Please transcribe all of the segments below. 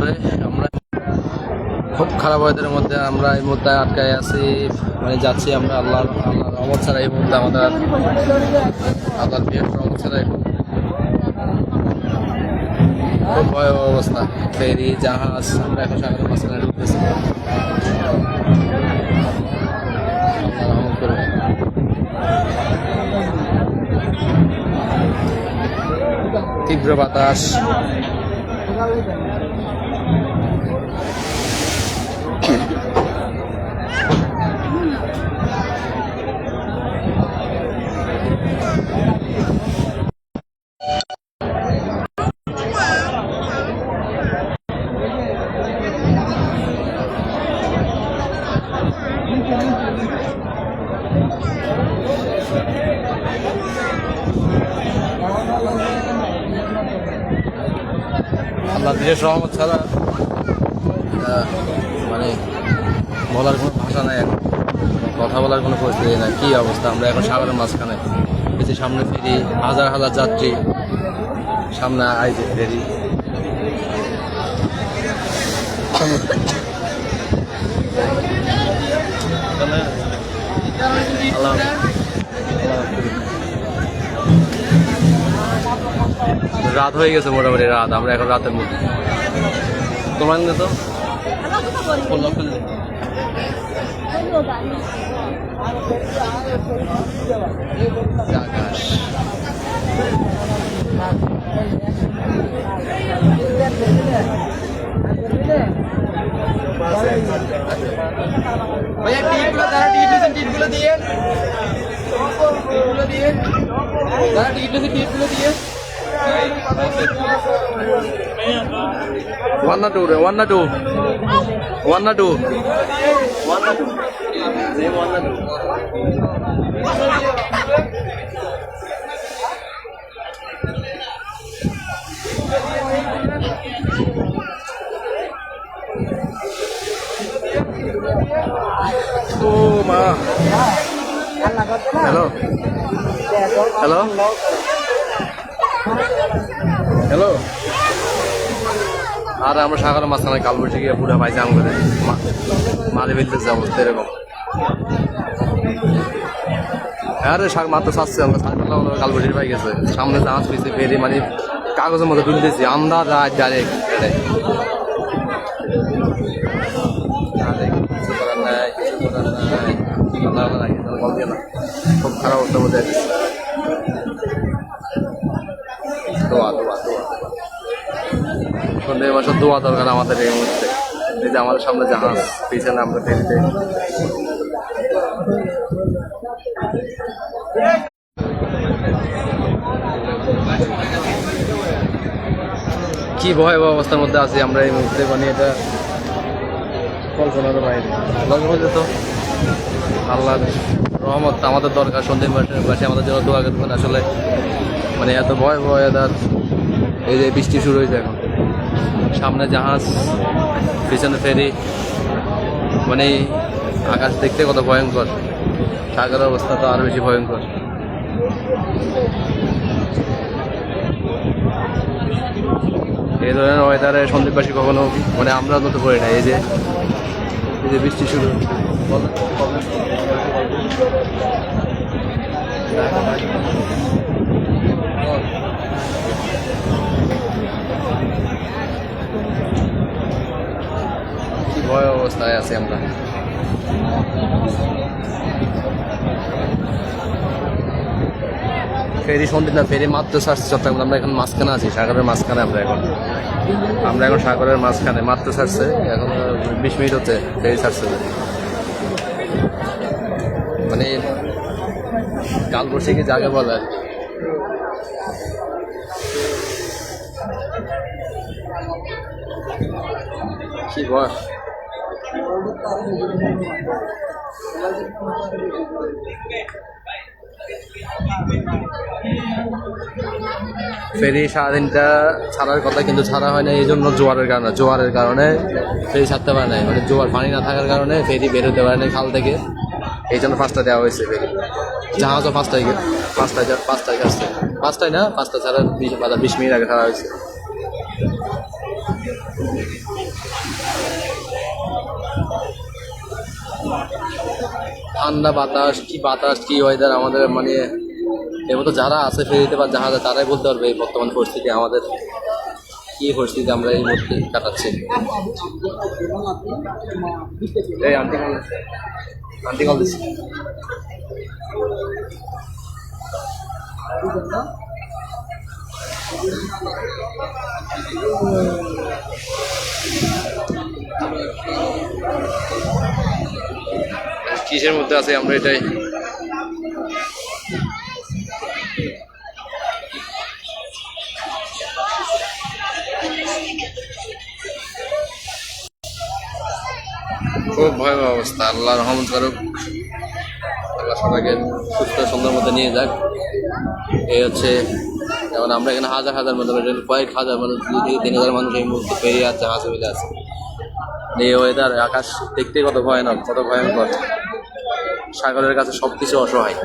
করে আমরা খুব খারাপ ওয়েদারের মধ্যে আমরা এই মুহূর্তে আটকায় আছি, মানে যাচ্ছি আমরা আল্লাহর রহমত ছাড়া এই মুহূর্তে আমাদের আল্লাহর বিয়ের রহমত ছাড়া খুব ভয়াবহ অবস্থা। ফেরি জাহাজ আমরা এখন সাগরের মাঝখানে ঢুকতেছি। তীব্র বাতাস, আল্লাহ বিশেষ রহমত ছাড়া মানে বলার কোনো ভাষা নাই, এখন কথা বলার কোনো পরিস্থিতি নাই। কী অবস্থা, আমরা এখন সাগরের মাঝখানে, কিছু সামনে ফেরি, হাজার হাজার যাত্রী সামনে আইছে ফেরি। রাত হয়ে গেছে, মোটামুটি রাত, আমরা এখন রাতের মধ্যে। তোমার তো আকাশ ভাইয়া টিকিটগুলো, তারা টিকিটগুলো দিয়ে, তারা টিকিটগুলো দিয়ে 1 না 2 1 না 2 1 না 2 1 না 2 1 না 2 ও মা। হ্যালো হ্যালো হ্যালো, আর আমরা সাগরের মাঝখানে কাল বসে গিয়ে পুরো ভাই জাম করে মারে ফেলতেছে অবস্থা এরকম। আরে মাত্র ছাড়ছে, আমরা কাল বসে পাই গেছে, সামনে জাহাজ পেয়েছে ফেরি, মানে কাগজের মধ্যে তুলতেছি আন্দাজ রাত ডাইরেক্ট। খুব খারাপ অবস্থা বোঝা যাচ্ছে। সন্ধ্যে মাসের দোয়া দরকার আমাদের এই মুহূর্তে। এই যে আমাদের সামনে জাহাজ, পিছনে আমরা ফেরিতে। কি ভয়াবহ অবস্থার মধ্যে আছি আমরা এই মুহূর্তে, মানে এটা কল্পনার বাইরে। তো আল্লাহ রহমত আমাদের দরকার, সন্ধ্যে মাসে আমাদের জন্য দোয়া করবেন। আসলে মানে এত ভয়াবহ ওয়েদার, এই যে বৃষ্টি শুরু হয়েছে এখন, সামনে জাহাজ, পিছনে ফেরি, মানে আকাশ দেখতে কত ভয়ঙ্কর, সাগরের অবস্থা তো আরো বেশি ভয়ঙ্কর। এই ধরনের ওয়েদারে সন্দ্বীপবাসী কখনো, মানে আমরা মতো করি না। এই যে বৃষ্টি শুরু, কি ভয় অবস্থায় আছি আমরা। ফেরি সন্ধ্যে না, ফেরি মাত্র ছাড়ছে চট্টগ্রাম, আমরা এখন মাঝখানে আছি, সাগরের মাঝখানে। আমরা এখন সাগরের মাঝখানে, মাত্র ছাড়ছে, এখন 20 মিনিট হচ্ছে ফেরি ছাড়ছে। মানে কাল বসে কি জাগে বলে আর কি বল। ফেরি সারাদিনটা ছাড়ার কথা, কিন্তু ছাড়া হয় না এই জন্য জোয়ারের কারণে ফেরি ছাড়তে পারে না। মানে জোয়ার পানি না থাকার কারণে ফেরি বের হতে পারে না খাল থেকে, এই জন্য 5টা দেওয়া হয়েছে ফেরি। জাহাজও 5টায় আসছে, 5টায় না, 5টা ছাড়া 20 মিনিট আগে ছাড়া হয়েছে। ঠান্ডা বাতাস কি ওয়েদার আমাদের মানে এর মতো যারা আছে ফেরিতে বা জাহাজে তারাই বলতে পারবে এই বর্তমান পরিস্থিতি আমাদের কি পরিস্থিতি আমরা এই মুহূর্তে কাটাচ্ছি। এই আন্টি কল দিচ্ছি। কিসের মধ্যে আছে আমরা এটাই খুব ভয়াবহ অবস্থা। আল্লাহ রহমত করুক, আল্লাহ সবাইকে সুস্থ সুন্দর মধ্যে নিয়ে যাক। এই হচ্ছে যেমন আমরা এখানে হাজার হাজার মধ্যে কয়েক হাজার মানুষ 2-3 হাজার মানুষ এই মুহূর্তে পেরিয়ে আছে, জাহাজে মিলে আছে। এই ওয়েদার আকাশ দেখতে কত ভয়ানক, কত ভয়ঙ্কর। সাগরের কাছে সবকিছু অসহায়।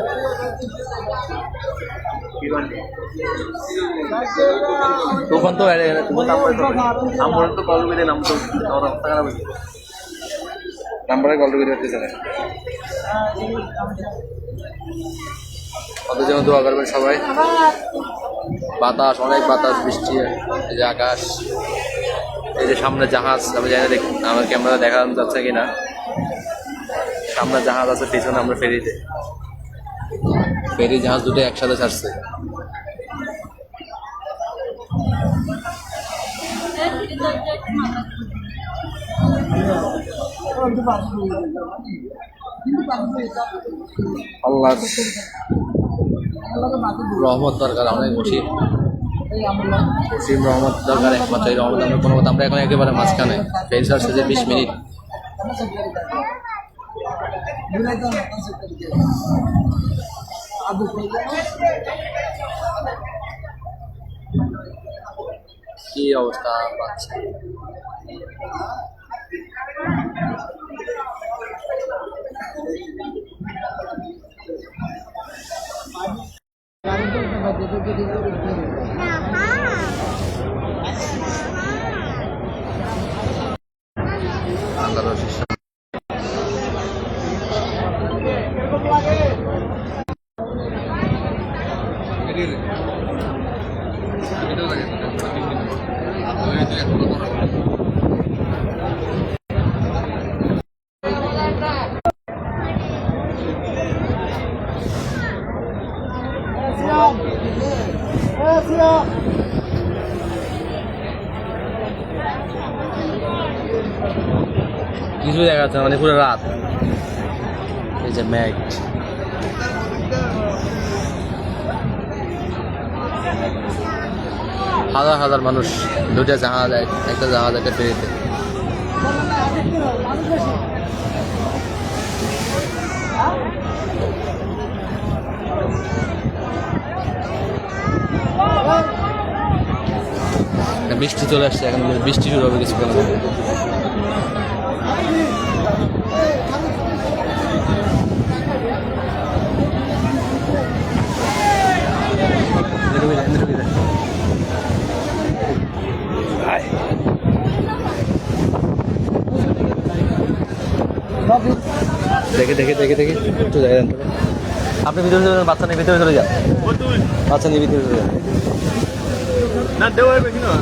তুফান তো আমরা তো কল করে নাম তো নাম্বারে কল করে দিতেছে না। ওদের জন্য দোয়া করবেন সবাই। বাতাস, অনেক বাতাস, বৃষ্টি, এই যে আকাশ, এই যে সামনে জাহাজ, আমি জানি না আমার ক্যামেরা দেখা যাচ্ছে কিনা। সামনে জাহাজ আছে, পিছনে আমরা ফেরিতে, ফেরি জাহাজ দুটো একসাথে ছাড়ছে। আল্লাহ রহমত দরকার, অনেক অসীম রহমত দরকার। একমাত্র এই রহমত আমরা কোনো মতো, আমরা এখন একেবারে মাঝখানে, ফেরি ছাড়ছে যে 20 মিনিট। কি অবস্থা পাচ্ছে। কিছু দেখা যাচ্ছে মানে পুরো রাত। এই যে ম্যাগ, হাজার হাজার মানুষ, দুটা জাহাজ, একটা জাহাজ, একটা ফেরিতে। বৃষ্টি চলে আসছে, এখন বৃষ্টি শুরু হবে কিছুক্ষণ। দেখে দেখে দেখে দেখে একটু জায়গা দেন। আপনি ভিতরে চলে যান, বাচ্চা নিয়ে ভিতরে চলে যান, বাচ্চা নিয়ে ভিতরে চলে যান। না দেওয়া হবে কিনা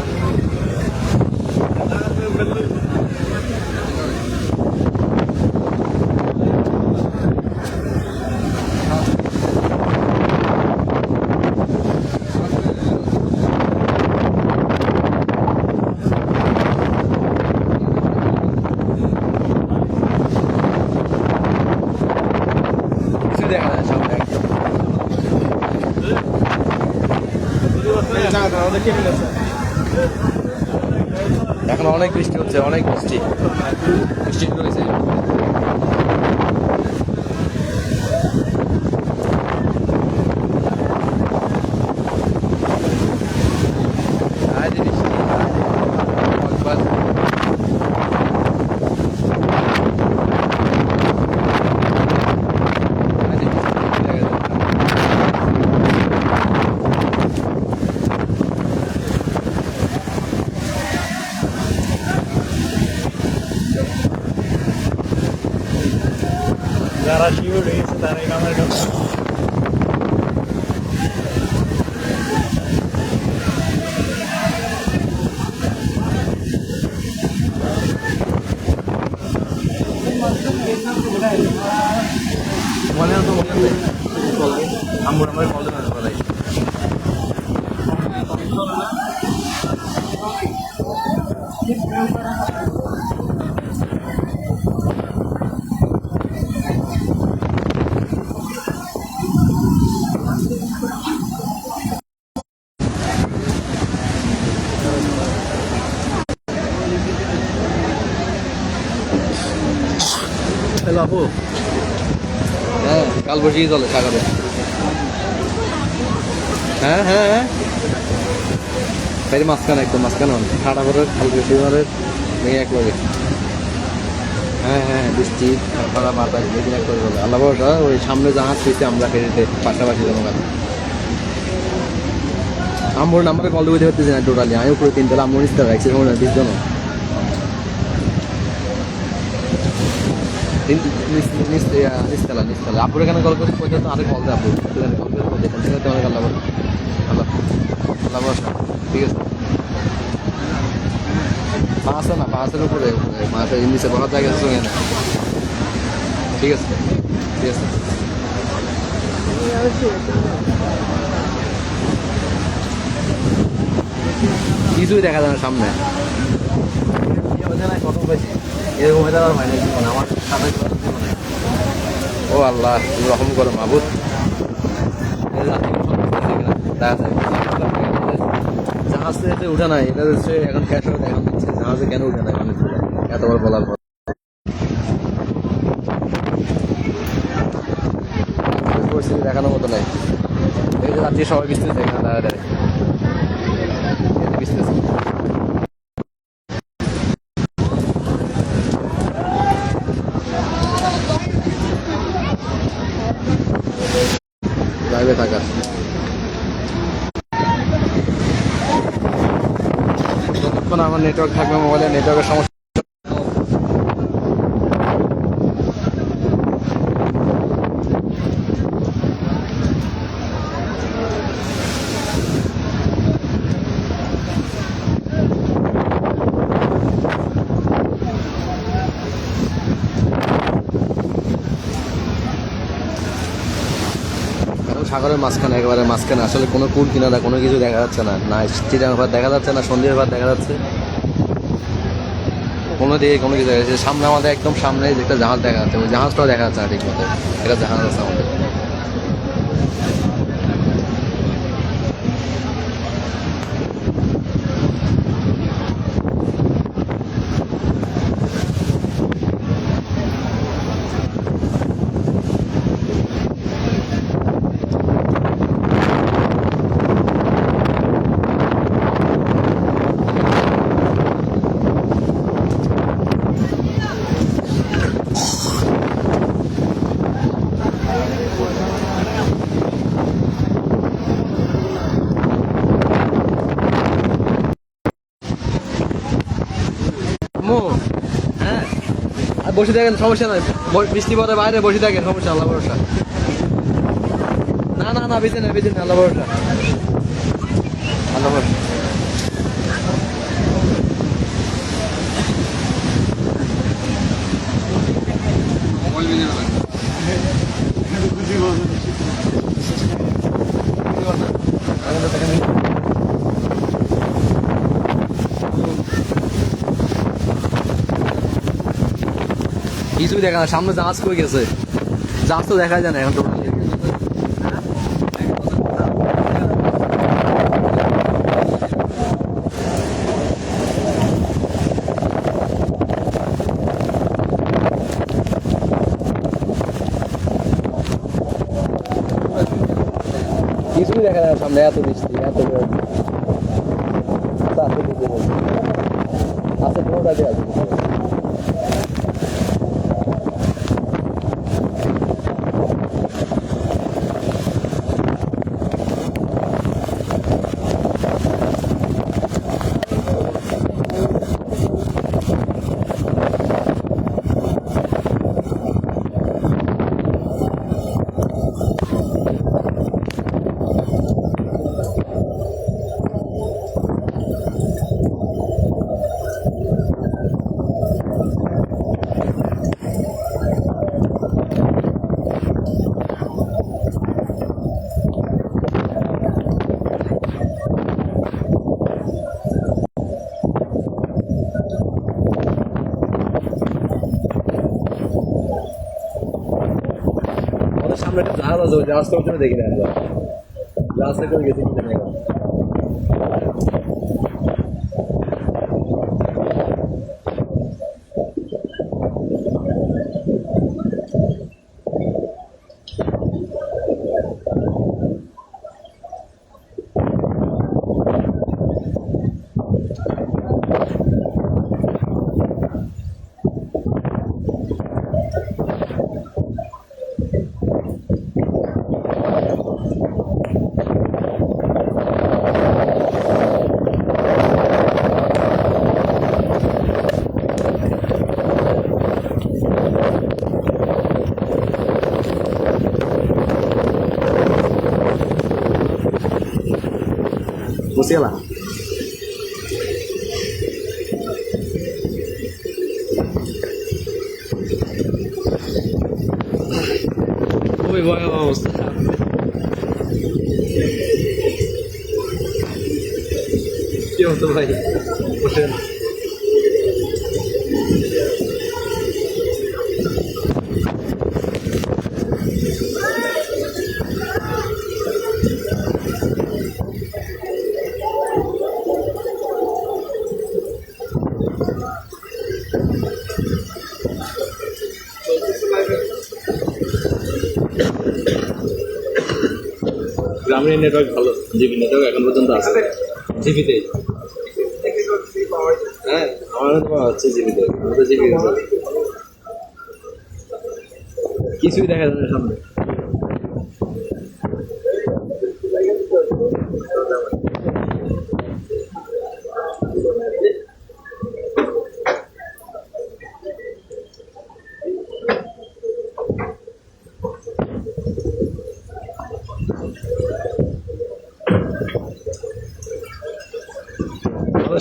দেখা যায় সামনে এখন অনেক বৃষ্টি হচ্ছে, অনেক বৃষ্টি শুরু হয়েছে। যারা শিওর হয়েছে তারা এই নামের কথা মনে হতো আমার কল দেবেন বলাই হ্যালো আপু হ্যাঁ কাল বসেই চলে সাগরে হ্যাঁ হ্যাঁ হ্যাঁ তাই মাঝখানে একদম মাঝখানে ঠাড়া করে কাল বৃষ্টিবারের মেয়ে এক লাগে হ্যাঁ হ্যাঁ বৃষ্টি খাড়া মাথা এদিন এক করে বলে আল্লাহ বাবা ওই সামনে জাহাজ পেয়েছি আমরা ফেরিতে পাশাপাশি জনগণ আমার নাম্বারে কল দিতে পারতেছি না টোটালি আমি উপরে তিনতলা আমার নিচতলা একশো সময় না 20 জন নিচতলা আপুর এখানে কল করি পয়সা তো আরেক কল দেয় আপু সেখানে কল করে বলতে কোন থেকে তোমার আল্লাহ আল্লাহ আল্লাহ ভরসা ঠিক আছে পাঁচ না পাঁচের উপরে মাছের নিচে বসার জায়গা আছে সঙ্গে না ঠিক আছে ঠিক আছে কিছুই দেখা যায় না সামনে কত পাইছি এরকম হয়ে যাওয়ার মানে জীবন আমার সাথে ও আল্লাহ তুমি রকম করো মাহবুদ জাহাজ থেকে উঠে নাই এটা হচ্ছে এখন ক্যাশ দেখা যাচ্ছে জাহাজে কেন উঠে নাই মানে এতবার বলার পর পরিস্থিতি দেখানোর মতো নাই এই যে রাত্রি সবাই বিস্তারিত এখানে দাঁড়ায় বিস্তারিত লাইভে থাকা যতক্ষণ আমার নেটওয়ার্ক থাকবে মোবাইলে নেটওয়ার্কের সমস্যা সাগরের মাঝখানে একেবারে মাঝখানে আসলে কোনো কুল কিনারা কোনো কিছু দেখা যাচ্ছে না না চিটাং ভাত দেখা যাচ্ছে না সন্ধ্যের ভাত দেখা যাচ্ছে কোনো দিকে কোনো কিছু দেখা যাচ্ছে সামনে আমাদের একদম সামনে যে একটা জাহাজ দেখা যাচ্ছে ওই জাহাজটাও দেখা যাচ্ছে না ঠিক মতো এটা জাহাজ আছে আমাদের হ্যাঁ আর বসে থাকেন সমস্যা নাই বৃষ্টি পরে বাইরে বসে থাকেন সমস্যা আল্লাহ ভরসা না না না বেঁচে না আল্লাহ ভরসা আল্লাহ ভরসা কিছুই দেখা না সামনে জাহাজ কই গেছে জাহাজ তো দেখা যায় না এখন টোটালি কিছুই দেখা যায় না সামনে এত বৃষ্টি এত আছে পুরোটা আছে সামনে একটা জাহাজ আছে, ওই জাহাজটা ওখানে দেখি না আমরা, জাহাজটা করে গেছি কি জানি এখন। Busiela. খুবই ভয়াবহ অবস্থা। কি হতো ভাই, বসেন। গ্রামীণ নেটওয়ার্ক ভালো, জিবি নেটওয়ার্ক এখন পর্যন্ত আছে জিবিতে। হ্যাঁ আমার তো পাওয়া হচ্ছে জিবিতে, আমাদের জিবি কিছুই দেখা যায় না সামনে।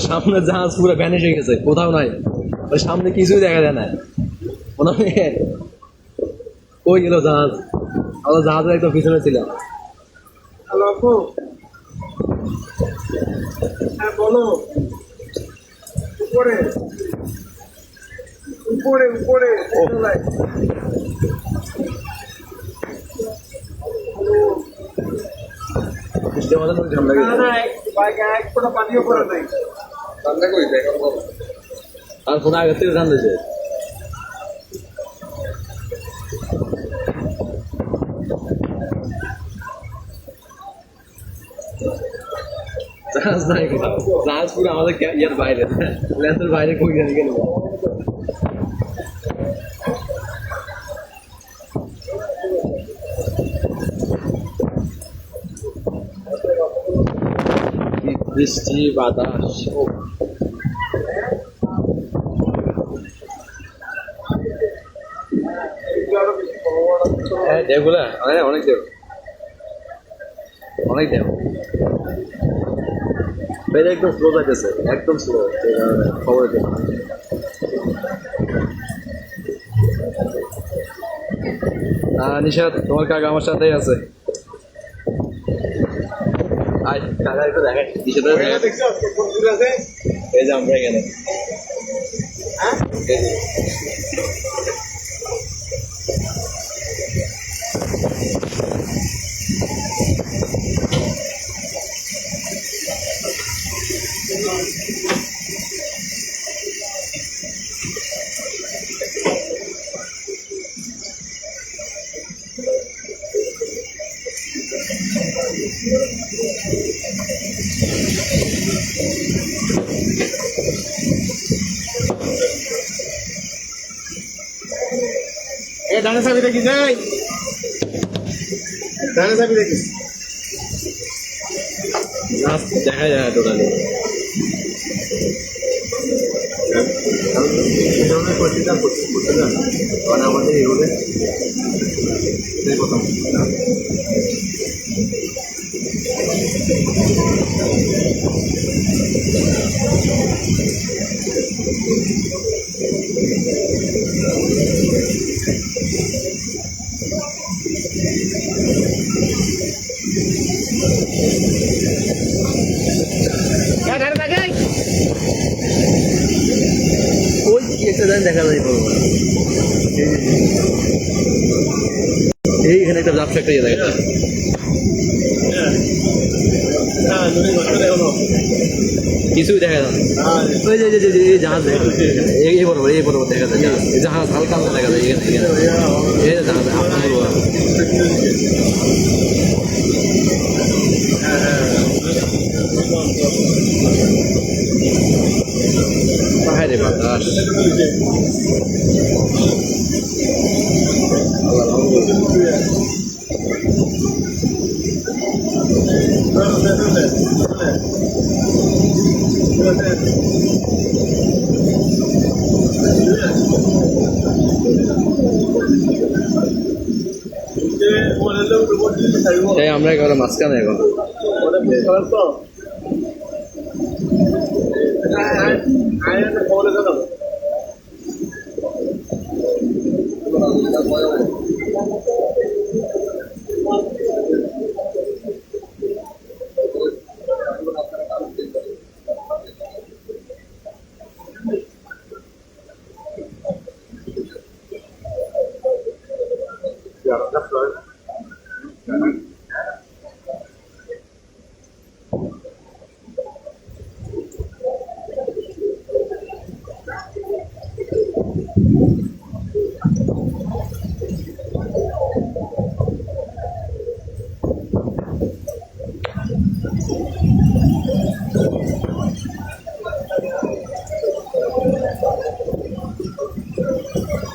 সামনে জাহাজ পুরো ভ্যানিশ হয়ে গেছে, কোথাও নাই, ওই সামনে কিছুই দেখা যায় না। মনে হয় কই গেল জাহাজ, আমরা জাহাজের একদম পিছনে ছিলাম। হ্যালো আপু, হ্যাঁ বলো। উপরে উপরে উপরে চলাই। পানিও করে নাই, আর কোনো আগের থেকে জানতেছে। জাহাজ নাই কোথাও, জাহাজ পুরো আমাদের ইয়ার বাইরে, লেন্সের বাইরে কই জানি কেন। বৃষ্টি বাতাস, হ্যাঁ ঢেউগুলা অনেক ঢেউ, অনেক ঢেউ। এটা একদম স্লো যাইতেছে, একদম স্লো, খবর নিশাদ তোমার কাকা আমার সাথেই আছে। কাকা একটু দেখাই, এই যে আমরা এখানে। ডানে চাবি দেখি যাই, ডানে চাবি দেখিস। দেখা যায় টোটালি আমাদের এই রোডে প্রথম ওই কি একটা দেখা যায় এইখানে এখানে একটা জাত ফ্যাক্টরি দেখা যায়। হ্যাঁ যদি ঘটনা এখনো কিছুই দেখা যায় না। ওই যে এই জাহাজ দেখা যায়, এই বরাবর দেখা যায় জাহাজ। এই জাহাজ হালকা হালকা দেখা যায় এখানে এই যে জাহাজ আপনার হ্যাঁ রে বাতাস। এই আমরা একেবারে মাঝখানে এখন।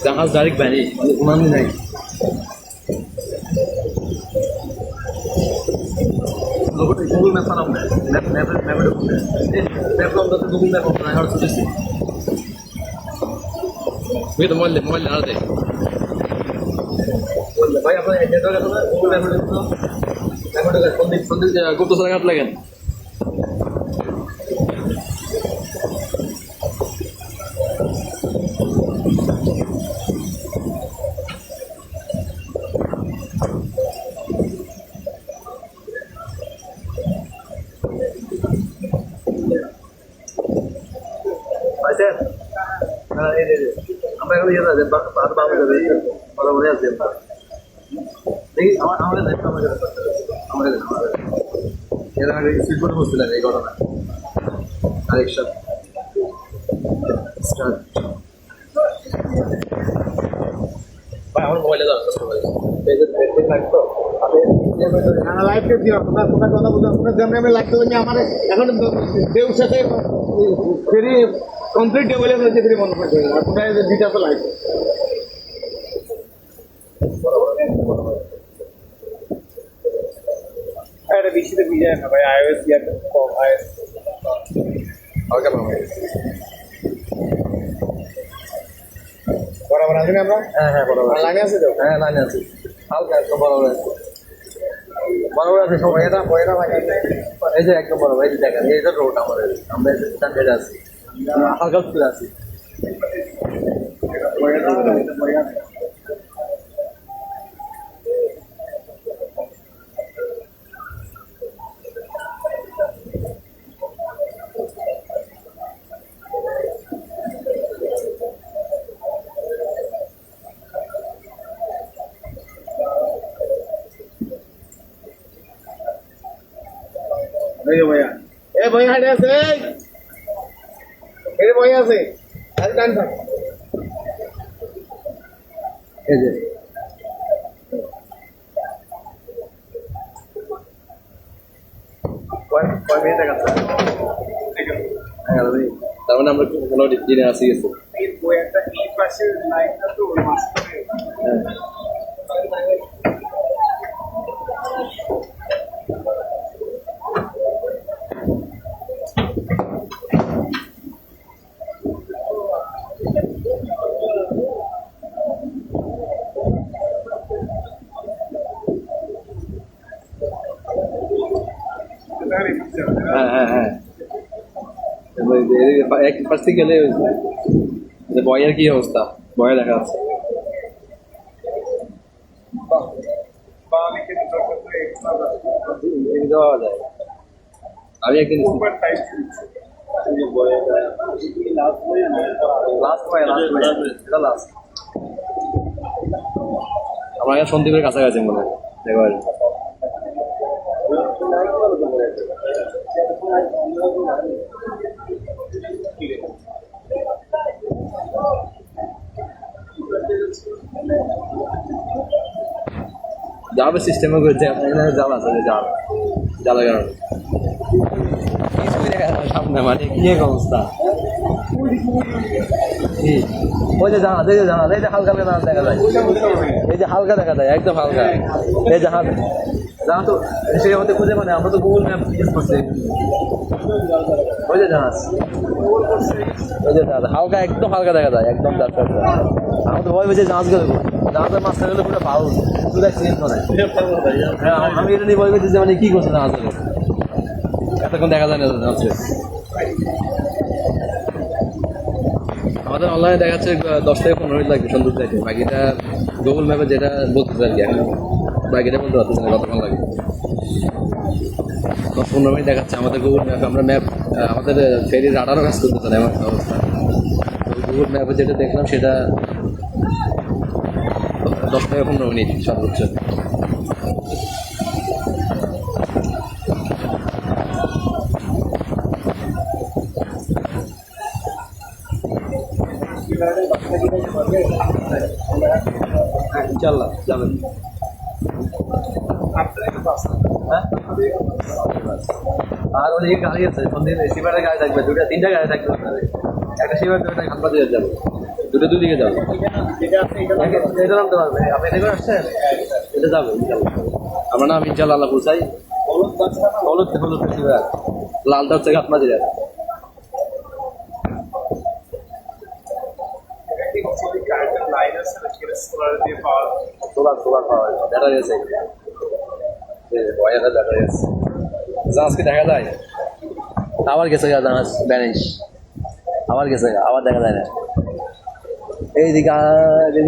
জাহাজ ডাইরেক্ট ব্যানি উনানি নাই। গুগল ম্যাপ বানাবো, ম্যাপ গুগল ম্যাপ আর সুজেছি ওই তো মোবাইল আর দে ভাই আপনার নেটওয়ার্ক আছে না? গুগল ম্যাপে দেখুন, সন্দীপ গুপ্ত সারাঘাট লাগেন। আমরা এখন ইয়ে যাবে বামে যাবে বরাবরে আসবে দেখি আমাদের এর আগে সিট করে বসছিলেন এই ঘটনা আরেকশন স্টার্ট ভাই আমার মোবাইলে যাওয়ার চেষ্টা করি লাগতো লাইভ কে দিও আপনার কথা বুঝা আপনার যেমন আমি লাগতো যে আমার এখন দেউর সাথে ফেরি কমপ্লিট ডেভেলপ হয়েছে ফেরি মনে পড়ছে আপনার দুইটা তো লাইভ এটা বেশিতে বিজয় না ভাই iOS ইয়ার কম iOS ওকে ভাই বরাবর আছেন আমরা হ্যাঁ বরাবর লাইনে আছে তো হ্যাঁ লাইনে আছি হালকা একদম বরাবর আছে বরাবর আছে সবাই এটা বয়রা ভাই এই যে একদম বরাবর এই যে দেখেন এই যে রোড আমাদের আমরা স্ট্যান্ডার্ড আছি হালকা স্পিড আছি भैया ए भैया हटे से ए भैया से अरे डांस এই যে কয় মিনিট দেখাচ্ছে তার মানে আমরা মোটামুটি দিনে আসি গেছি এই বইটা এই পাশে লাইনটা তো মাঝখানে হ্যাঁ হ্যাঁ এক পাশে গেলে বয়ের কি অবস্থা বয়ে দেখা যাচ্ছে দেওয়া যায় আমি একদিন লাস্ট আমরা এখন সন্দীপের কাছাকাছি মনে হয় দেখো আর যাবে সিস্টেমে করছে জাল আছে জাল জালের কারণে সামনে মানে কি এক অবস্থা কি ওই যে জাহাজ এই যে জাহাজ এই যে হালকা জাহাজ দেখা যায় এই যে হালকা দেখা যায় একদম হালকা এই জাহাজ জাহাজ তো সেই হতে খুঁজে মানে আমরা তো গুগল ম্যাপ ইউজ করছি ওই যে জাহাজ ওই যে জাহাজ হালকা একদম হালকা দেখা যায় একদম আমরা তো ভয় পেয়েছি জাহাজকে দেবো জাহাজের মাঝখানে গেলে পুরো ভালো পুরো অ্যাক্সিডেন্ট করে হ্যাঁ আমি এটা নিয়ে ভয় পেয়েছি যে মানে কি করছে জাহাজের এতক্ষণ দেখা যায় না জাহাজে আমাদের অনলাইনে দেখাচ্ছে 10 থেকে 15 মিনিট লাগবে সন্ধ্যা থেকে বাকিটা গুগল ম্যাপে যেটা বলতেছে আর কি এখন বাকিটা বলতে পারতেছে না কতক্ষণ লাগে 10-15 মিনিট দেখাচ্ছে আমাদের গুগল ম্যাপে আমরা ম্যাপ আমাদের ফেরির রাডারও কাজ করতেছে না এমন অবস্থা গুগল ম্যাপে যেটা দেখলাম সেটা 10 থেকে 15 মিনিট সর্বোচ্চ ইনশাল্লাহ যাবেন হ্যাঁ আর ওই গাড়ি আছে সন্ধ্যে শিবারের গাড়ি থাকবে দুটো তিনটা গাড়ি থাকবে আপনাদের একটা শিবার একটা খানপাতি যাবো দুটো দুদিকে যাবো এটা নামতে পারবে আপনি এদিকে আসছেন এটা যাবো আমরা না আমি ইনশাল্লাহ আল্লাহ পৌঁছাই হলুদ হলুদ শিবার লালটা হচ্ছে ঘাটমাজি যাবে সোলার পাওয়া যায় দেখা গেছে দেখা গেছে জাহাজকে দেখা যায় আবার গেছে গা জাহাজ ব্যানিশ আবার গেছে গা আবার দেখা যায় না এইদিকে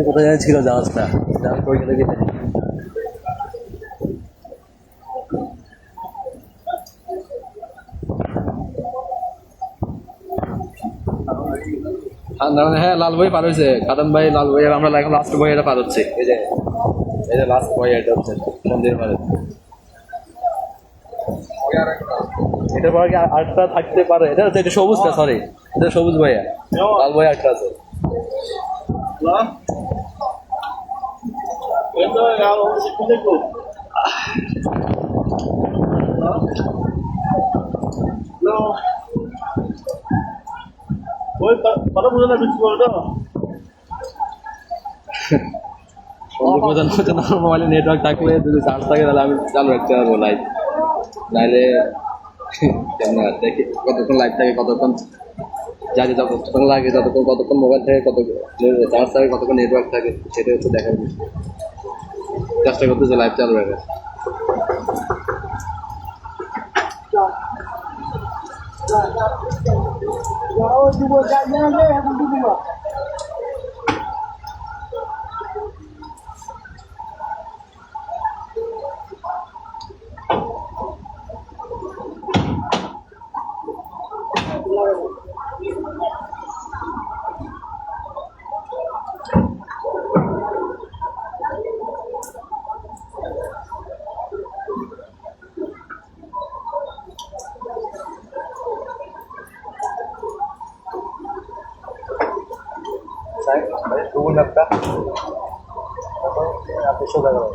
কোথায় যেন ছিল জাহাজটা জাহাজ কই গেলে গেছে হ্যাঁ লাল বই পার হয়েছে কাদম ভাই লাল বই আমরা এখন লাস্ট বই এটা পার হচ্ছে এই যে লাস্ট বই এটা হচ্ছে মন্দির পারে এটার পরে কি আটটা থাকতে পারে এটা হচ্ছে এটা সবুজটা সরি এটা সবুজ বইয়া লাল বই আটটা আছে মোবাইলে নেটওয়ার্ক থাকলে যদি চার্জ থাকে তাহলে আমি চালু রাখতে পারবো লাইভ নাহলে দেখি কতক্ষণ লাইভ থাকে কতক্ষণ জানি কতক্ষণ লাগে কতক্ষণ মোবাইল থাকে কত চার্জ থাকে কতক্ষণ নেটওয়ার্ক থাকে সেটা হচ্ছে দেখার বিষয় চেষ্টা করতেছে লাইভ চালু রাখার Google Map का आपको शो कर रहा है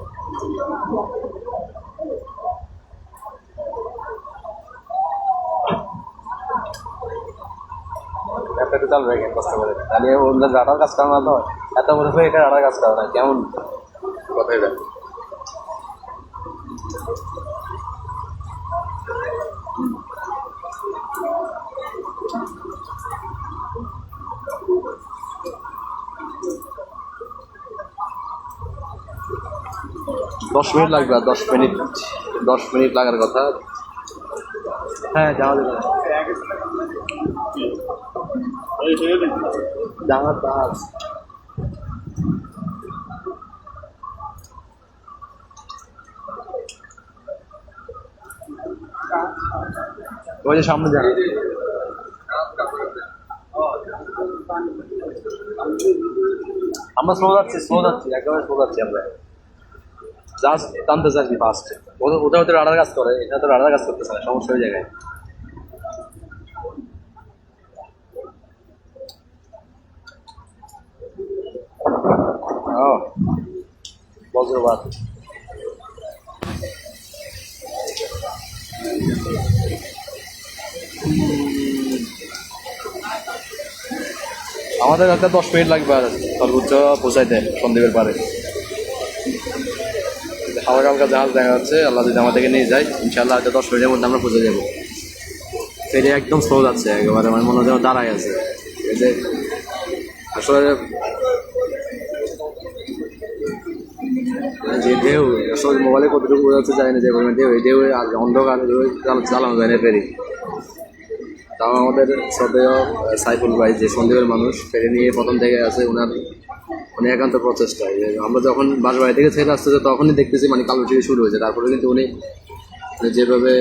একটা তো চালু রাখেন কষ্ট করে তাহলে ওদের রাডার কাজ করা না তো এত বড় হয়ে এটা রাডার কাজ করা না কেমন কথা এটা 10 মিনিট লাগবে আর 10 মিনিট লাগার কথা হ্যাঁ যাওয়া যাবে যাওয়ার কাজ ওই যে সামনে যান আমরা স্লো যাচ্ছি একেবারে স্লো যাচ্ছি আমরা জাস্ট টানতেছে আর কি ফার্স্ট। ওদের ওদের রাডার কাজ করে, এটা তো রাডার কাজ করতেছে না, সমস্যা ওই জায়গায়। ও বজ্রপাত। আমাদের একটা 10 মিনিট লাগবে আর সর্বোচ্চ পৌঁছাইতে সন্দ্বীপের পারে। হালকা হালকা জাহাজ দেখা যাচ্ছে, আল্লাহ যদি আমাদেরকে নিয়ে যায় ইনশাল্লাহ হয়তো 10 মিনিটের মধ্যে আমরা পৌঁছে যাবো। ফেরি একদম স্লো যাচ্ছে একেবারে, আমার মনে হয় দাঁড়ায় আছে। এই যে আসলে যে ঢেউ, আসলে মোবাইলে কতটুকু বোঝা যাচ্ছে জানি না, যে পরিমাণ ঢেউ, এই ঢেউ আর অন্ধকার চালানো যায় না ফেরি। তাও আমাদের শ্রদ্ধেয় সাইফুল ভাই যে সন্দ্বীপের মানুষ, ফেরি নিয়ে প্রথম থেকে আছে, ওনার মানে একান্ত প্রচেষ্টা। আমরা যখন বাড়ি থেকে ছেড়ে আসতেছে তখনই দেখতেছি মানে কালো থেকে শুরু হয়েছে, তারপরে কিন্তু উনি যেভাবে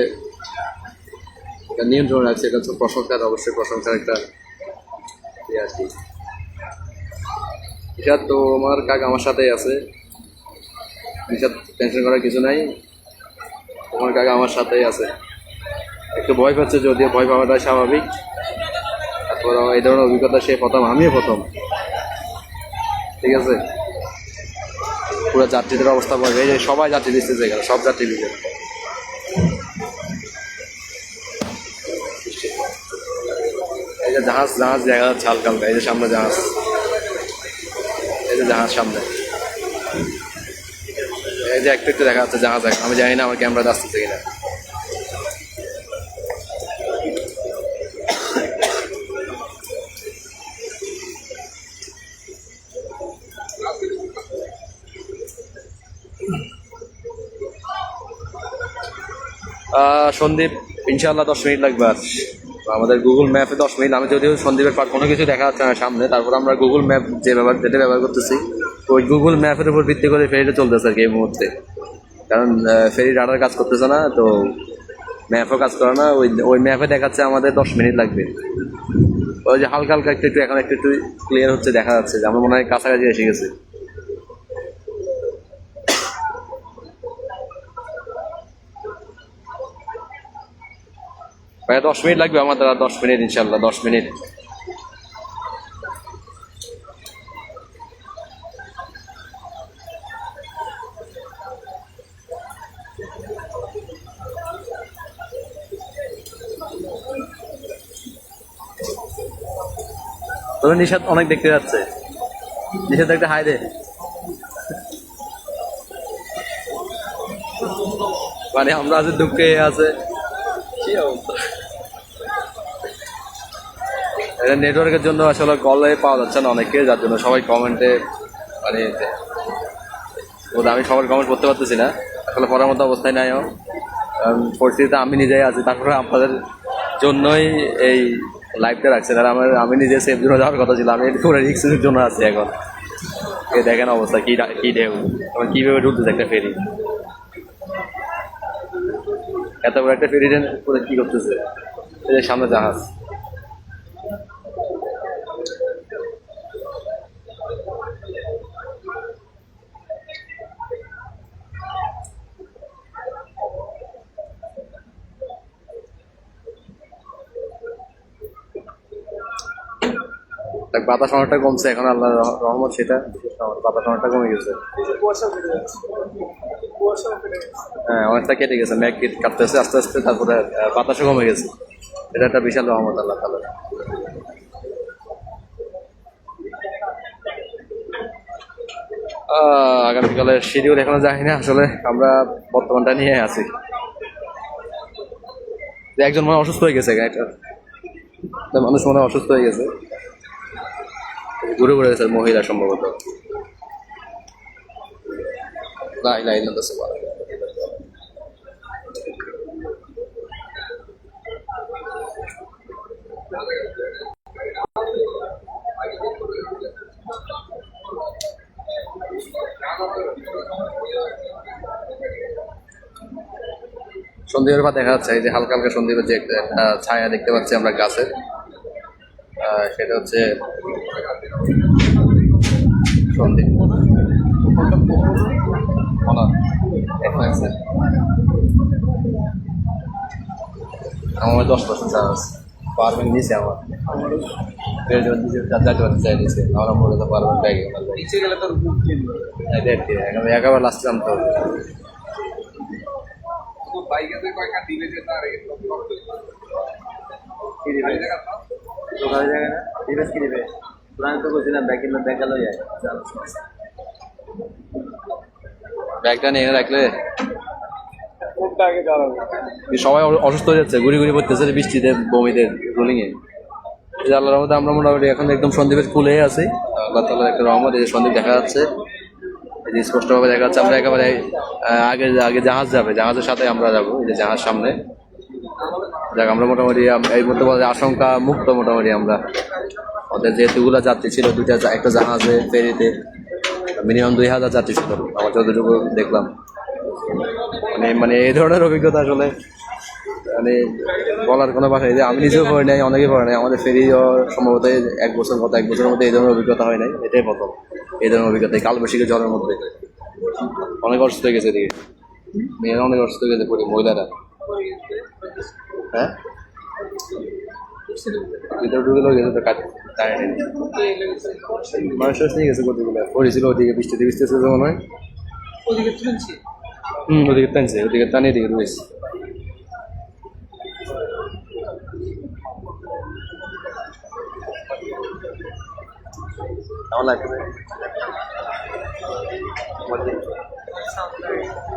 নিয়ন্ত্রণ রাখছে, এটা হচ্ছে প্রশংসার, অবশ্যই প্রশংসার একটা ইয়ে আর কি। নিশাদ তো আমার কাকা আমার সাথেই আছে, নিশাদ টেনশন করার কিছু নাই, তোমার কাকা আমার সাথেই আছে। একটু ভয় পাচ্ছে, যদিও ভয় পাওয়াটা স্বাভাবিক। তারপর এই ধরনের অভিজ্ঞতা সে প্রথম, আমিও প্রথম। ঠিক আছে, পুরো যাত্রীদের অবস্থা বলবে, এই যে সবাই যাত্রী দিচ্ছে এখানে, সব যাত্রী দিচ্ছে। এই যে জাহাজ জাহাজ দেখা যাচ্ছে হালকা হালকা, এই যে সামনে জাহাজ, এই যে জাহাজ সামনে, এই যে একটু একটু দেখা যাচ্ছে জাহাজ। আমি জানি না আমার ক্যামেরা আসতেছে কিনা। সন্দীপ ইনশাল্লাহ 10 মিনিট লাগবে। আর আমাদের গুগল ম্যাপে 10 মিনিট, আমি যদিও সন্দীপের পার কোনো কিছু দেখা যাচ্ছে না সামনে, তারপর আমরা গুগল ম্যাপ যেটা ব্যবহার করতেছি, ওই গুগল ম্যাপের উপর ভিত্তি করে ফেরিটা চলতেছে আর কি এই মুহূর্তে। কারণ ফেরি রাডার কাজ করতেছে না, তো ম্যাপও কাজ করে না, ওই ম্যাপে দেখাচ্ছে আমাদের 10 মিনিট লাগবে। ওই যে হালকা হালকা একটু একটু এখন একটু একটু ক্লিয়ার হচ্ছে, দেখা যাচ্ছে যে আমরা মনে হয় কাছাকাছি এসে গেছি। প্রায় 10 মিনিট লাগবে আমাদের, আর 10 মিনিট ইনশাল্লাহ 10 মিনিট। তবে নিশাদ অনেক দেখতে যাচ্ছে, নিশাদ একটা হাই দে। মানে আমরা আজ দুঃখে আছে, কি অবস্থা। এটা নেটওয়ার্কের জন্য আসলে কলে পাওয়া যাচ্ছে না অনেকে, যার জন্য সবাই কমেন্টে মানে আমি সবার কমেন্ট করতে পারতেছি না, আসলে পড়ার মতো অবস্থায় নাইও। পরিস্থিতিতে আমি নিজেই আছি, তারপরে আপনাদের জন্যই এই লাইভটা রাখছি। আর আমি নিজে সেফ জন্য যাওয়ার কথা ছিল, আমি পুরো রিক্সের জন্য আছি এখন। এই দেখেন অবস্থা কি কি ঢেউ, আমার কীভাবে ঢুকতেছে একটা ফেরি, এত বড় একটা ফেরি করে কী করতেছে। এই যে সামনে জাহাজ, বাতাস অনেকটা কমছে এখন, আল্লাহ রহমত, সেটা বাতাস অনেকটা কমে গেছে। হ্যাঁ, অনেকটা কেটে গেছে, ম্যাঘ কাটতেছে আস্তে আস্তে, তারপরে বাতাসও কমে গেছে। এটা একটা বিশাল রহমত আল্লাহ তাআলা। আগামীকালের শিডিউল এখনো জানি না, আসলে আমরা বর্তমানটা নিয়ে আছি। একজন মনে অসুস্থ হয়ে গেছে, একটা মানুষ মনে অসুস্থ হয়ে গেছে, ঘুরে ঘুরে গেছে, মহিলা সম্ভবত। সন্ধ্যের পর দেখা যাচ্ছে এই যে হালকা হালকা সন্ধ্যের যে একটা ছায়া দেখতে পাচ্ছি আমরা গাছের, সেটা হচ্ছে সন্ধ্যে। এখন আছে আমার 10% চার্জ পাওয়ার ব্যাংক দিয়েছে আমার চাই দিয়েছে আমরা মনে তো পাওয়ার ব্যাংক ব্যাগে নিচে গেলে তোর একেবারে লাস্ট আনতে হবে বাইকে কয়েকটা দিলে যে তার দোকানে জায়গা না দিবেশ কি দিবে পুরানো তো বলছিলাম ব্যাগ কিনলে ব্যাগ গেল যায় ব্যাগটা নিয়ে রাখলে কোনটা আগে যাওয়া সবাই অসুস্থ হয়ে যাচ্ছে ঘুরি ঘুরি পড়তেছে বৃষ্টিতে বমিতে রোলিং এ আল্লাহর মধ্যে আমরা মোটামুটি এখন একদম সন্দীপের কুলে আছি আল্লাহ তাআলার একটা রহমত এই যে সন্দীপ দেখা যাচ্ছে এই যে স্পষ্টভাবে দেখা যাচ্ছে আমরা একেবারে আগে আগে জাহাজ যাবে জাহাজের সাথে আমরা যাবো এই যে জাহাজ সামনে যাক আমরা মোটামুটি এই মধ্যে বলে আশঙ্কা মুক্ত মোটামুটি আমরা ওদের যেহেতুগুলো যাত্রী ছিল একটা জাহাজে ফেরিতে মিনিমাম 2000 যাত্রী ছিল আমার যতটুকু দেখলাম মানে এই ধরনের অভিজ্ঞতা আসলে মানে বলার কোনো ভাষা যে আমি নিজেও পড়ে নাই অনেকেই পড়ে নাই আমাদের ফেরি সম্ভবত এক বছরের মধ্যে এই ধরনের অভিজ্ঞতা হয় নাই এটাই প্রথম এই ধরনের অভিজ্ঞতা কালবৈশাখী ঝড়ের মধ্যে অনেক অসুস্থ হয়ে গেছে এদিকে মেয়েরা অনেক অসুস্থ হয়ে গেছে পড়ি মহিলারা হ্যাঁ ভিতরে ঢুকে লোক গেছে তো মানুষ নিয়ে গেছে কতগুলো পড়েছিল ওদিকে বৃষ্টিতে বৃষ্টিতে মনে হয় ওদিকে তুলছি ওদিকে টানছে ওদিকে টানিয়ে দিকে রয়েছে কেমন লাগছে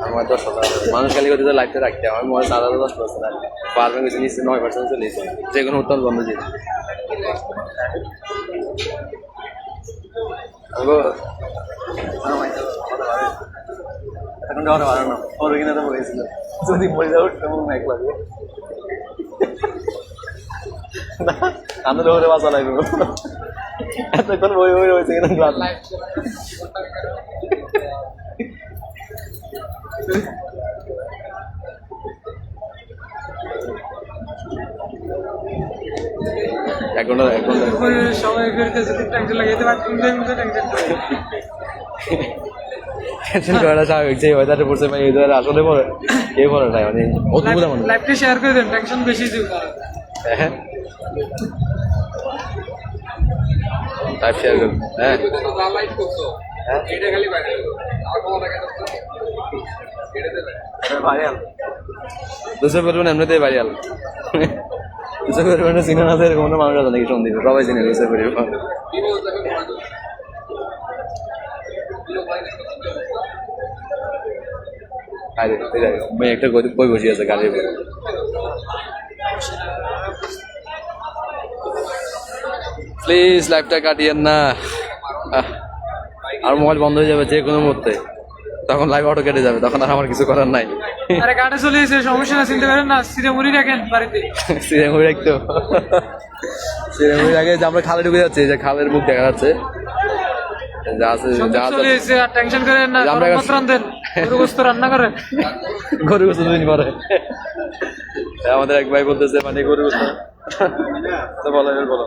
আমার 10 মানুষ খালি করতে লাইফটা রাখতে আমার মনে হয় 10% পারবেন কিছু নিচ্ছে 9% চলে এসেছে যে কোনো উত্তর বন্ধ দিয়ে এখন যাওয়ার ভালো না ওর কিনা তো বলেছিল যদি মরে যাও তেমন এক লাগবে আমি তো ওরে বাঁচা লাগবে এতক্ষণ বই বই রয়েছে কিনা ক্লাস এক ঘন্টা সবাই ফেরতেছে ট্যাঙ্কি লাগাইতে পারতেন টেনশন করাটা স্বাভাবিক যে ওয়েদারে পড়ছে ভাই এই ধরে আসলে পড়ে কেউ পড়ে নাই মানে অদ্ভুত মানে লাইভটা শেয়ার করে দেন টেনশন বেশি দিও হ্যাঁ লাইভ শেয়ার করুন হ্যাঁ লাইভ করছো এটা খালি বাইরে আর কোনো টাকা ভাইরাল 200 পরিমাণ এমনিতেই ভাইরাল 200 পরিমাণে চিনে না এরকম কোনো মানুষ আছে নাকি সন্দীপ সবাই চিনে 200 পরিমাণ আরে মেয়ে একটা কই বসে আছে গাড়ির উপরে প্লিজ লাইভটা কাটিয়েন না আর মোবাইল বন্ধ হয়ে যাবে যে কোনো মুহূর্তে তখন লাইভ অটো কেটে যাবে তখন আর আমার কিছু করার নাই আরে কাটে চলে এসে সমস্যা না চিনতে পারেন না সিরেমুড়ি রাখেন বাড়িতে সিরেমুড়ি রাখতো সিরেমুড়ি আগে যে আমরা খালে ঢুকে যাচ্ছি যে খালের মুখ দেখা যাচ্ছে চলে এসে আর টেনশন করেন না রান্ধেন গরু গোস্ত রান্না করেন গরু গোস্ত দুদিন পরে আমাদের এক ভাই বলতেছে মানে গরু গোস্ত তো বলো এবার বলো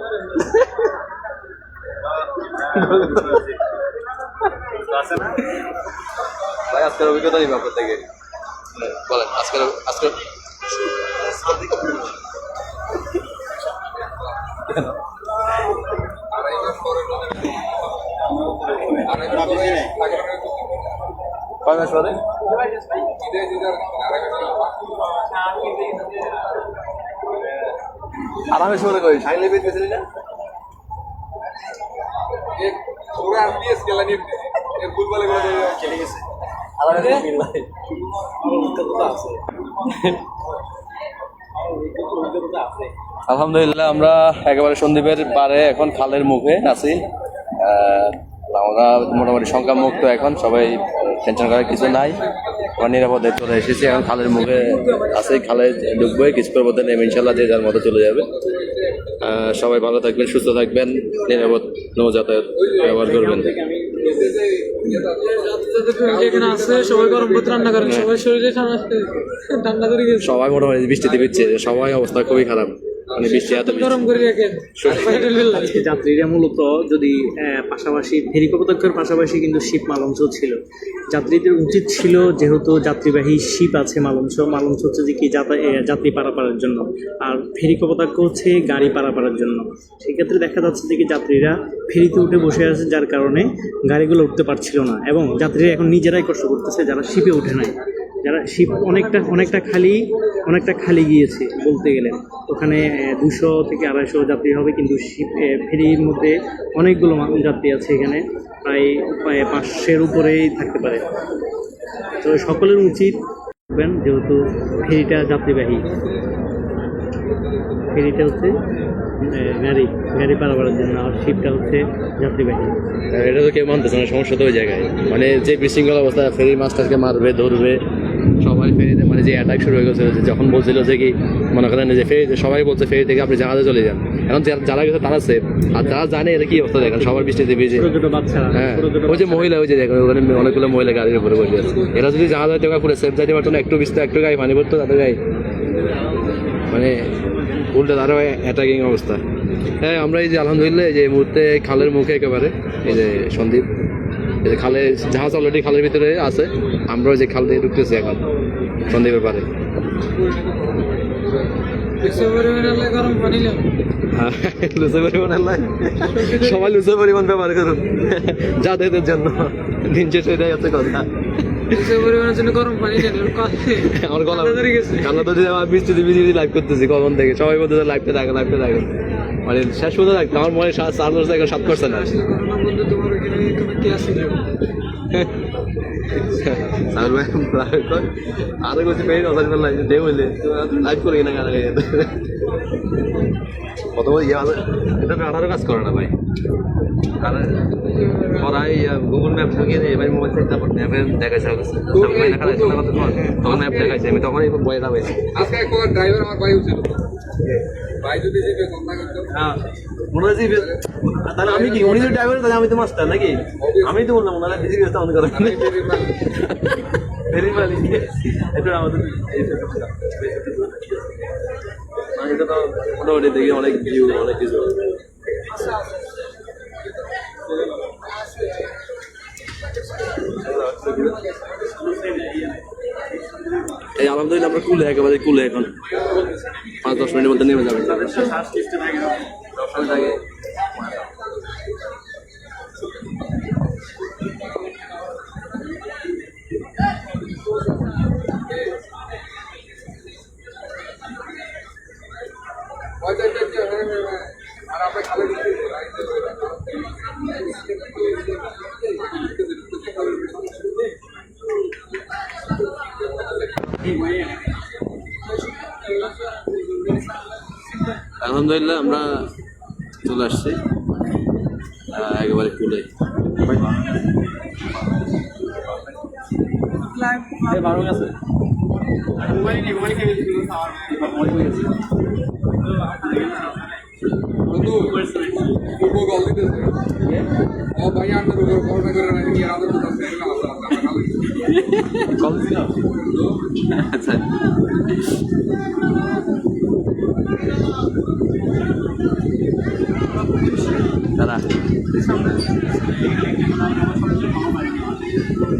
ভাই আজকের অভিজ্ঞতা নিবে আপনার থেকে বলেন আজকের কয় মাস পরে আরামে শুরু করি সাইলে বের গেছিলি না আলহামদুলিল্লাহ আমরা একেবারে সন্দীপের পারে এখন খালের মুখে আছি আমরা মোটামুটি সংখ্যা মুক্ত এখন সবাই টেনশন করার কিছু নাই আমরা নিরাপদে চলে এসেছি এখন খালের মুখে আছে খালে ঢুকবে কিছুক্ষণ মধ্যে নেমে ইনশাল্লাহ যে যার মতো চলে যাবে সবাই ভালো থাকবেন সুস্থ থাকবেন নিরাপদ নৌ যাতায়াত ব্যবহার করবেন সবাই মোটামুটি বৃষ্টিতে ভিজছে সবাই অবস্থা খুবই খারাপ মানে বৃষ্টি এত গরম করে রাখেন আজকে যাত্রীরা মূলত যদি পাশাপাশি ফেরি কপোতাক্ষের পাশাপাশি কিন্তু শিপ মালঞ্চ ছিল। যাত্রীদের উচিত ছিল, যেহেতু যাত্রীবাহী শিপ আছে মালঞ্চ হচ্ছে যে কি যাত্রী পারাপারের জন্য, আর ফেরি কপোতাক্ষ হচ্ছে গাড়ি পারাপারের জন্য। সেক্ষেত্রে দেখা যাচ্ছে যে কি যাত্রীরা ফেরিতে উঠে বসে আছে, যার কারণে গাড়িগুলো উঠতে পারছিল না, এবং যাত্রীরা এখন নিজেরাই কষ্ট করতেছে যারা শিপে উঠে নাই। যারা শিপ অনেকটা খালি গিয়েছে বলতে গেলে, ওখানে 200 থেকে 250 যাত্রী হবে, কিন্তু শিপ ফেরির মধ্যে অনেকগুলো যাত্রী আছে, এখানে প্রায় 500-এর উপরেই থাকতে পারে। তো সকলের উচিত যেহেতু ফেরিটা যাত্রীবাহী, ফেরিটা হচ্ছে গাড়ি পারাপারের জন্য, আর শিপটা হচ্ছে যাত্রীবাহী। এটা তো কেউ মানতেছে না, সমস্যা তো ওই জায়গায়। মানে যে বিশৃঙ্খল অবস্থা, ফেরি মাস্টারকে মারবে ধরবে, সবাই ফেরিতে মানে যে অ্যাটাক শুরু হয়ে গেছে, যখন বলছিল যে কি মনে করেন যে ফেরিতে সবাই বলছে ফেরি থেকে আপনি জাহাজে চলে যান। এখন যারা গেছে তারা সেফ, আর যারা জানে এটা কি অবস্থা দেখেন, সবার বৃষ্টিতে ভিজে। হ্যাঁ, ওই যে মহিলা, ওই যে দেখেন ওখানে অনেকগুলো মহিলা গাড়ির উপরে বসে আছে। এরা যদি জাহাজ হয়তো পুরো সেফ যাইতে পারতো না, একটু বিস্তার একটু গায়ে পানি পড়তো তাদের গায়ে, মানে উল্টে তারও অ্যাটাকিং অবস্থা। হ্যাঁ, আমরা এই যে আলহামদুলিল্লাহ এই যে মুহূর্তে খালের মুখে একেবারে এই যে সন্দ্বীপ, এই যে খালে জাহাজ অলরেডি খালের ভিতরে আছে, আমরাও যে খাল দিয়ে ঢুকতেছি এখন সন্দ্বীপের পারে। সবাই লুচে পরিমাণ ব্যবহার করুন যাতায়াতের জন্য, দিন শেষ হয়ে যাচ্ছে কথা। আমার গলা কান্না তো আমার বৃষ্টিতে ভিজে লাইভ করতেছি কখন থেকে, সবাই বলতে লাইভটা থাকে মানে শেষ পর্যন্ত থাকতো। আমার মনে 7% না আরো কিছু পেয়ে ডে হইলে লাইভ করে কিনা গানা গাইতে প্রথমে এটা আঠারো কাজ করে না ভাই, আর পড়াই গুগল ম্যাপ ঢুকিয়ে দিয়ে এবার মোবাইল থেকে তারপর ম্যাপে দেখাইছে তখন ম্যাপ দেখাইছে, আমি তখনই বইটা পাইছি। আজকে ড্রাইভার আমার ভাই উঠছিল, ভাই যদি জিপে কথা করতো, হ্যাঁ মনে হয় তাহলে আমি কি উনি যদি ড্রাইভার, তাহলে আমি তো মাস্টার নাকি? আমি তো বললাম ওনারা বিজি ব্যস্ত আমাদের করে ভেরি মালিক এটা আমাদের এটা তো মোটামুটি দেখি অনেক ভিউ অনেক কিছু। এই আলহামদুলিল্লাহ আমরা কুলে একেবারে কুলে এখন 5-10 মিনিটের মধ্যে নেমে যাবে। আর আমরা খালে আলহামদুলিল্লাহ আমরা চলে আসছি একেবারে কুলে। আছে পূর্ব গল দিতেছে ও ভাই আমাদের উপর ভরসা করে না নিয়ে আমাদের তো আচ্ছা দাদা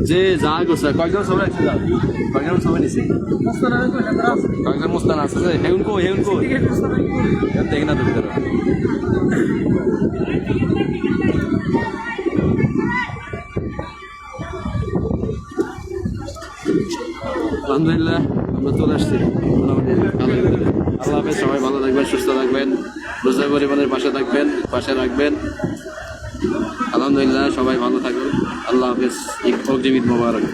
যে যা করছে কয়েকজন সবাই আছে, কয়েকজন সবাই নিছে, কয়েকজন মুস্তান আছে, হেউন কো দেখি না তো ভিতরে। আলহামদুলিল্লাহ আমরা চলে আসছি মোটামুটি। আল্লাহ হাফেজ, সবাই ভালো থাকবেন, সুস্থ থাকবেন, রোজা পরিবারের পাশে রাখবেন। আলহামদুলিল্লাহ সবাই ভালো থাকবেন, আল্লাহ হাফেজ, অগ্রিম ঈদ মোবারক।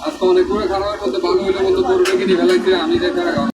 আজকে অনেক করে খারাপ বলতে ভালো হইলে বলতে গরুটা কিনে ফেলাইছে আমি যে